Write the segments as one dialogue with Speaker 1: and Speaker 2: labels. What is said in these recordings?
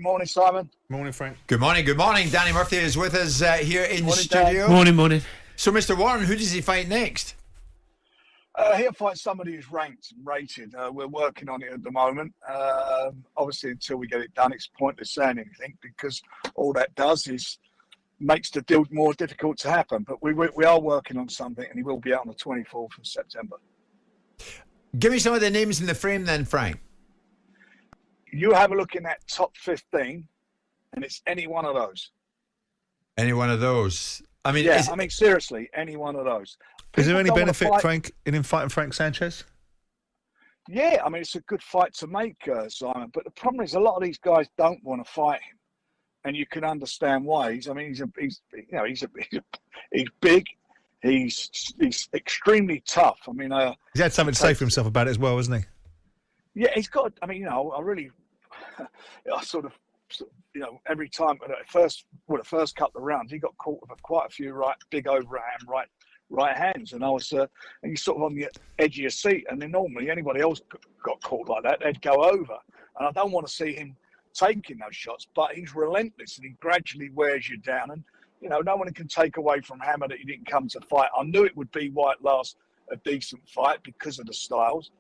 Speaker 1: morning, Simon.
Speaker 2: Morning, Frank.
Speaker 3: Good morning, good morning. Danny Murphy is with us here in
Speaker 1: Morning,
Speaker 3: studio.
Speaker 1: Dan.
Speaker 2: Morning.
Speaker 3: So, Mr. Warren, who does he fight next?
Speaker 1: He'll fight somebody who's ranked and rated. We're working on it at the moment. Obviously, until we get it done, it's pointless saying anything because all that does is makes the deal more difficult to happen. But we are working on something, and he will be out on the 24th of September.
Speaker 3: Give me some of the names in the frame then, Frank.
Speaker 1: You have a look in that top 15, and it's any one of those.
Speaker 3: Any one of those? I mean,
Speaker 1: Yeah, seriously, any one of those.
Speaker 2: Is there any
Speaker 1: People don't
Speaker 2: benefit,
Speaker 1: wanna fight-
Speaker 2: Frank, in him fighting Frank Sanchez?
Speaker 1: Yeah, I mean, it's a good fight to make, Simon. But the problem is, a lot of these guys don't want to fight him, and you can understand why. He's big, he's extremely tough. I mean,
Speaker 2: He's had something to say for himself about it as well, hasn't he?
Speaker 1: yeah, he's got. I mean, I every time the first couple of rounds, he got caught with quite a few big overhand right hands, and I was and he's sort of on the edge of your seat, and then normally anybody else got caught like that, they'd go over, and I don't want to see him taking those shots, but he's relentless and he gradually wears you down, and no one can take away from Hammer that he didn't come to fight. I knew it would be White last a decent fight because of the styles,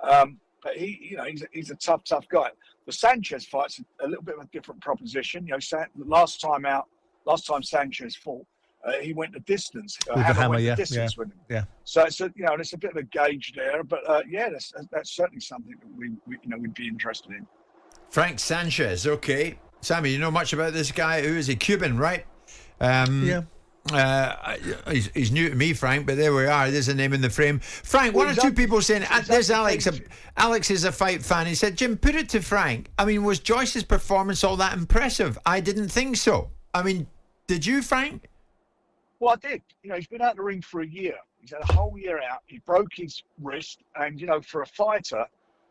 Speaker 1: but he's a tough guy. The Sanchez fight's a little bit of a different proposition. Last time Sanchez fought, he went the distance.
Speaker 2: With the Hammer,
Speaker 1: went
Speaker 2: yeah,
Speaker 1: the distance with him.
Speaker 2: yeah.
Speaker 1: So it's there's a bit of a gauge there, but that's certainly something that we'd be interested in.
Speaker 3: Frank Sanchez, okay. Sammy, you know much about this guy? Who is he? Cuban, right?
Speaker 2: Yeah.
Speaker 3: He's new to me, Frank, but there we are. There's a name in the frame. Frank, one or two people saying, there's Alex. Alex is a fight fan. He said, Jim, put it to Frank. I mean, was Joyce's performance all that impressive? I didn't think so. I mean, did you, Frank?
Speaker 1: Well, I did. He's been out of the ring for a year. He's had a whole year out. He broke his wrist. And, for a fighter,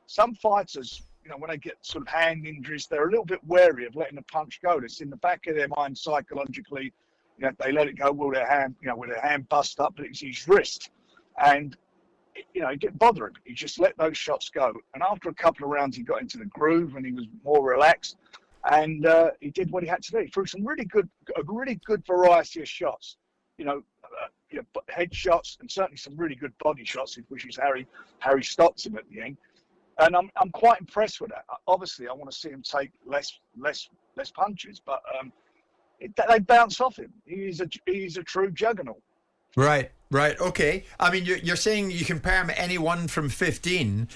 Speaker 1: some fighters, when they get sort of hand injuries, they're a little bit wary of letting the punch go. It's in the back of their mind psychologically. They let it go with their hand bust up, but it's his wrist. And, it didn't bother him. He just let those shots go. And after a couple of rounds, he got into the groove and he was more relaxed. And he did what he had to do. He threw some really good variety of shots. Head shots and certainly some really good body shots, which is Harry stops him at the end. And I'm quite impressed with that. Obviously, I want to see him take less punches, but they bounce off him. He's a true juggernaut.
Speaker 3: Right. Okay. I mean, you're saying you compare him to anyone from 15.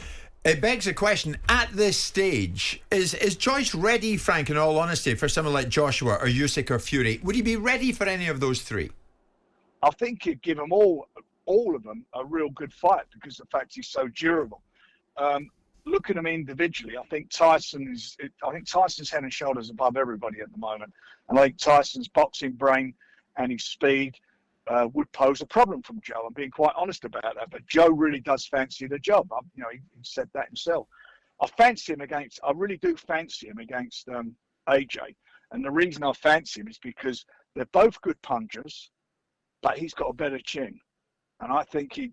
Speaker 3: It begs the question, at this stage, is Joyce ready, Frank, in all honesty, for someone like Joshua or Usyk or Fury? Would he be ready for any of those three?
Speaker 1: I think he'd give them all of them a real good fight because of the fact he's so durable. Look at them individually. I think Tyson's head and shoulders above everybody at the moment. And I think Tyson's boxing brain and his speed would pose a problem from Joe. I'm being quite honest about that. But Joe really does fancy the job. He said that himself. I really do fancy him against AJ. And the reason I fancy him is because they're both good punchers, but he's got a better chin. And I think he's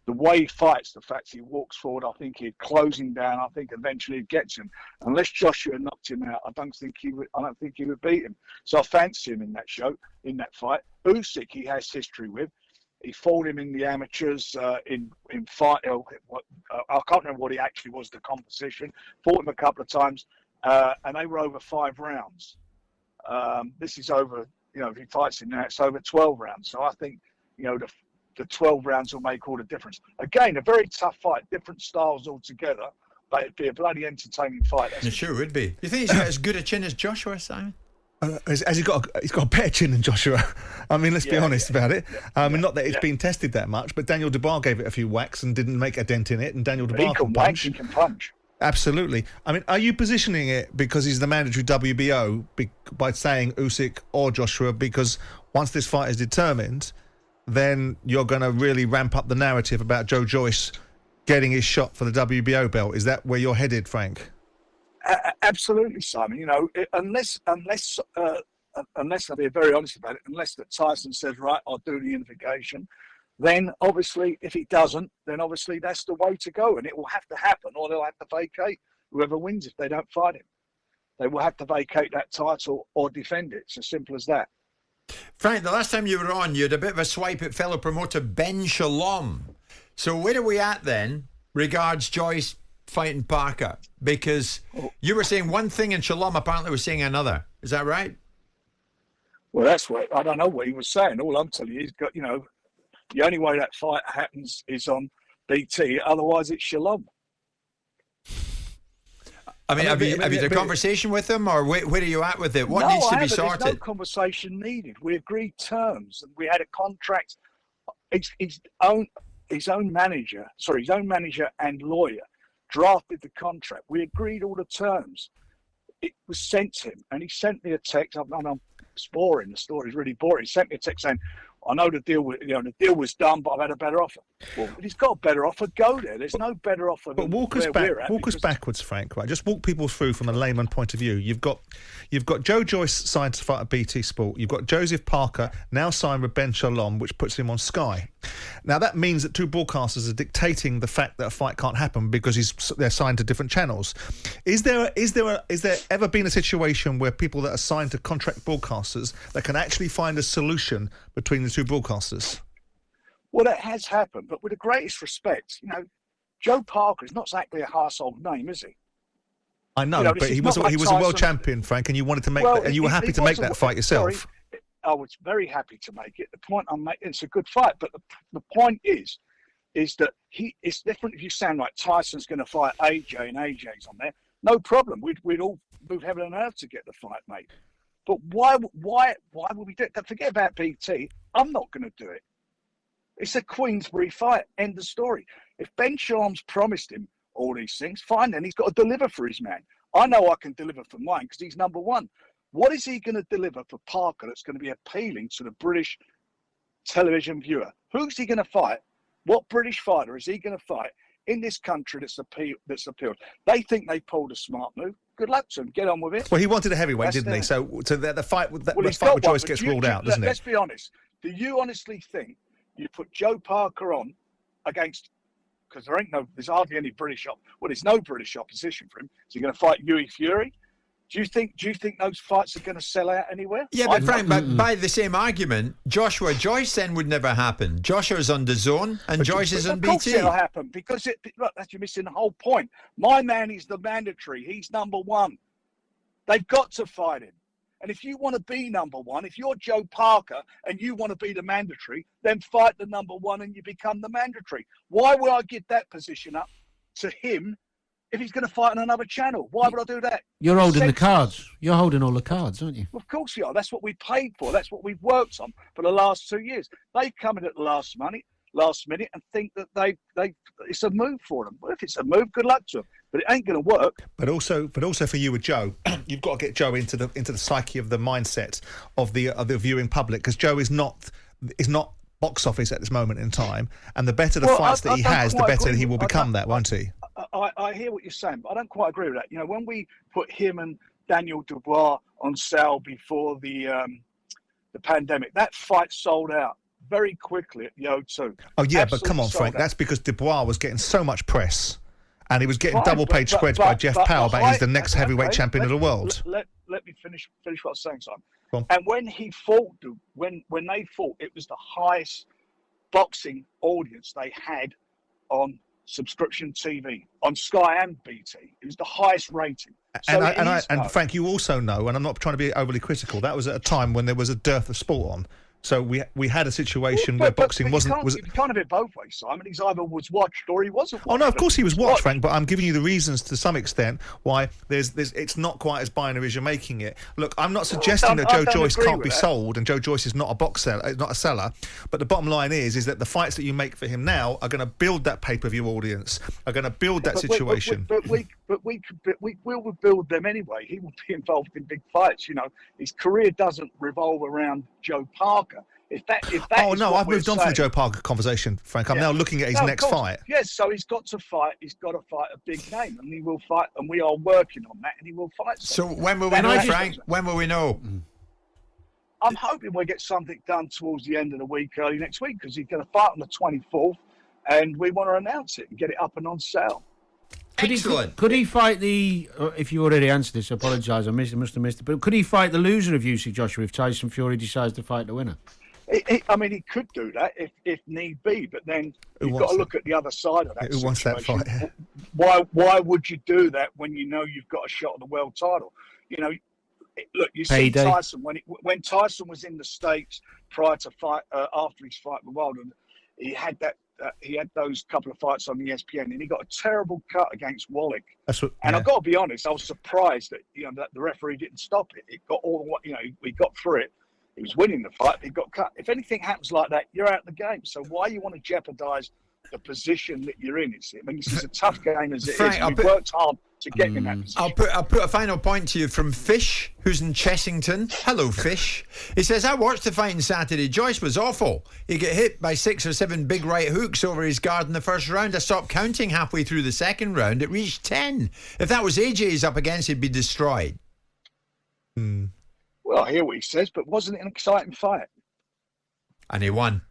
Speaker 1: the way he fights, the fact he walks forward, I think he'd close him down. I think eventually he'd get him. Unless Joshua knocked him out, I don't think he would beat him. So I fancy him in that fight. Usyk, he has history with. He fought him in the amateurs in fight. I can't remember what he actually was, the composition. Fought him a couple of times, and they were over 5 rounds. This is over, if he fights him now, it's over 12 rounds. So I think, the 12 rounds will make all the difference. Again, a very tough fight, different styles altogether, but it'd be a bloody entertaining fight.
Speaker 3: It sure would be. You think he's got as good a chin as Joshua, Simon?
Speaker 2: He's got a better chin than Joshua. I mean, let's be honest about it. Not that it's been tested that much, but Daniel Dubois gave it a few whacks and didn't make a dent in it, and Daniel Dubois
Speaker 1: can punch. He can punch.
Speaker 2: Absolutely. I mean, are you positioning it because he's the mandatory WBO by saying Usyk or Joshua? Because once this fight is determined, then you're going to really ramp up the narrative about Joe Joyce getting his shot for the WBO belt. Is that where you're headed, Frank?
Speaker 1: Absolutely, Simon. Unless I'll be very honest about it, unless that Tyson says, right, I'll do the unification, then obviously if he doesn't, then obviously that's the way to go, and it will have to happen, or they'll have to vacate Whoever wins, if they don't fight him, they will have to vacate that title or defend it. It's as simple as that.
Speaker 3: Frank, the last time you were on, you had a bit of a swipe at fellow promoter Ben Shalom. So where are we at then, regards Joyce fighting Parker? Because you were saying one thing and Shalom apparently was saying another. Is that right?
Speaker 1: Well, that's what I don't know what he was saying. All I'm telling you, he's got, the only way that fight happens is on BT. Otherwise, it's Shalom.
Speaker 3: I mean, have you had a conversation with him, or where are you at with it? What needs to be sorted?
Speaker 1: There's no conversation needed. We agreed terms, and we had a contract. His own manager and lawyer drafted the contract. We agreed all the terms. It was sent to him, and he sent me a text. I'm boring. The story's really boring. He sent me a text saying, I know the deal was done, but I've had a better offer. Well, if he's got a better offer, go there. There's no better offer.
Speaker 2: But walk us backwards, Frank. Right, just walk people through from a layman point of view. You've got Joe Joyce signed to fight at BT Sport. You've got Joseph Parker now signed with Ben Shalom, which puts him on Sky. Now that means that two broadcasters are dictating the fact that a fight can't happen because they're signed to different channels. Is there ever been a situation where people that are signed to contract broadcasters that can actually find a solution between the two broadcasters?
Speaker 1: Well, that has happened, but with the greatest respect, Joe Parker is not exactly a household name, is he?
Speaker 2: I know, but he was a world champion, Frank, and you wanted to make that, and you were happy to make that fight yourself.
Speaker 1: Sorry, I was very happy to make it. The point I'm making, it's a good fight, but the point is that it's different if you sound like Tyson's going to fight AJ and AJ's on there. No problem. We'd all move heaven and earth to get the fight, mate. But why would we do it? Forget about BT. I'm not going to do it. It's a Queensbury fight. End of story. If Ben Shalom's promised him all these things, fine, then he's got to deliver for his man. I know I can deliver for mine because he's number one. What is he going to deliver for Parker that's going to be appealing to the British television viewer? Who's he going to fight? What British fighter is he going to fight in this country that's appealed? They think they pulled a smart move. Good luck to him. Get on with it.
Speaker 2: Well, he wanted a heavyweight, didn't he? So the fight with Joyce gets ruled out, doesn't it?
Speaker 1: Let's be honest. Do you honestly think you put Joe Parker on against, because there's hardly any there's no British opposition for him. Is he going to fight Hughie Fury? Do you think those fights are going to sell out anywhere?
Speaker 3: Yeah, but Frank, by the same argument, Joshua Joyce then would never happen. Joshua's on DAZN and Joyce is on BT.
Speaker 1: Of course it'll happen because you're missing the whole point. My man is the mandatory. He's number one. They've got to fight him. And if you want to be number one, if you're Joe Parker and you want to be the mandatory, then fight the number one and you become the mandatory. Why would I give that position up to him if he's going to fight on another channel? Why would I do that?
Speaker 4: You're holding the cards. You're holding all the cards, aren't you?
Speaker 1: Well, of course you are. That's what we paid for. That's what we've worked on for the last 2 years. They come in at the last minute and think that it's a move for them. Well, if it's a move, good luck to them. But it ain't going to work.
Speaker 2: But also for you with Joe, you've got to get Joe into the psyche of the mindset of the viewing public, because Joe is not box office at this moment in time, and the better the fights that he has, the better he will become won't he?
Speaker 1: I hear what you're saying, but I don't quite agree with that. When we put him and Daniel Dubois on sale before the pandemic, that fight sold out very quickly at the O2.
Speaker 2: Oh yeah, but come on, Frank, that's because Dubois was getting so much press, and he was getting double-page spreads by Jeff Powell about he's the next heavyweight champion of the world.
Speaker 1: Let me finish what I was saying, Simon. And when he fought, when they fought, it was the highest boxing audience they had on subscription TV, on Sky and BT. It was the highest rating.
Speaker 2: And Frank, you also know, and I'm not trying to be overly critical, that was at a time when there was a dearth of sport on. So we had a situation where boxing wasn't.
Speaker 1: You can't have it both ways, Simon. He's either was watched or he wasn't watched.
Speaker 2: Oh no, of course he was watched, Frank. But I'm giving you the reasons to some extent why it's not quite as binary as you're making it. Look, I'm not suggesting that Joe Joyce can't be sold, and Joe Joyce is not a box seller, not a seller. But the bottom line is that the fights that you make for him now are going to build that pay-per-view audience, are going to build that situation.
Speaker 1: But we will build them anyway. He will be involved in big fights. His career doesn't revolve around Joe Parker.
Speaker 2: I've moved on from the Joe Parker conversation, Frank. I'm now looking at his next fight.
Speaker 1: Yes, so he's got to fight. He's got to fight a big name, and he will fight. And we are working on that, and he will fight.
Speaker 3: So when will we know, Frank? When will we know?
Speaker 1: I'm hoping we'll get something done towards the end of the week, early next week, because he's going to fight on the 24th, and we want to announce it and get it up and on sale.
Speaker 3: Excellent.
Speaker 4: Could he fight the? If you already answered this, I apologise. I must have missed it. But could he fight the loser of Usyk Joshua if Tyson Fury decides to fight the winner?
Speaker 1: I mean, he could do that if need be, but then
Speaker 2: Who
Speaker 1: you've
Speaker 2: wants
Speaker 1: got to
Speaker 2: that?
Speaker 1: look at the other side of that
Speaker 2: Who wants that
Speaker 1: situation.
Speaker 2: fight?
Speaker 1: Why would you do that when you know you've got a shot at the world title? You know, look, you see
Speaker 4: Payday.
Speaker 1: Tyson when Tyson was in the States prior to after his fight with Wilder, he had that. He had those couple of fights on the ESPN, and he got a terrible cut against Wallach.
Speaker 2: That's what.
Speaker 1: And
Speaker 2: yeah.
Speaker 1: I've got to be honest, I was surprised that that the referee didn't stop it. It got we got through it. He was winning the fight. He got cut. If anything happens like that, you're out of the game. So why you want to jeopardise the position that you're in? This is a tough game as it
Speaker 3: Frank,
Speaker 1: is. We've worked hard to get in that position.
Speaker 3: I'll put a final point to you from Fish, who's in Chessington. Hello, Fish. He says, I watched the fight on Saturday. Joyce was awful. He got hit by 6 or 7 big right hooks over his guard in the first round. I stopped counting halfway through the second round. It reached 10. If that was AJ he's up against, he'd be destroyed.
Speaker 1: Well, I hear what he says, but wasn't it an exciting fight?
Speaker 3: And he won.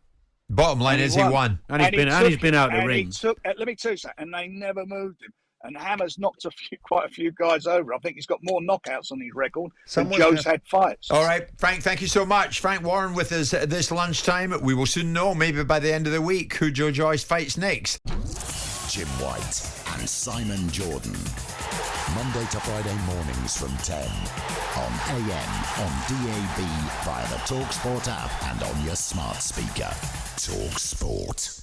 Speaker 3: Bottom line is he won.
Speaker 4: And he's been out the ring.
Speaker 1: Let me tell you something, and they never moved him. And Hammer's knocked quite a few guys over. I think he's got more knockouts on his record than Joe's had fights.
Speaker 3: All right, Frank, thank you so much. Frank Warren with us at this lunchtime. We will soon know, maybe by the end of the week, who Joe Joyce fights next.
Speaker 5: Jim White and Simon Jordan. Monday to Friday mornings from 10 on AM, on DAB, via the talkSPORT app and on your smart speaker. talkSPORT.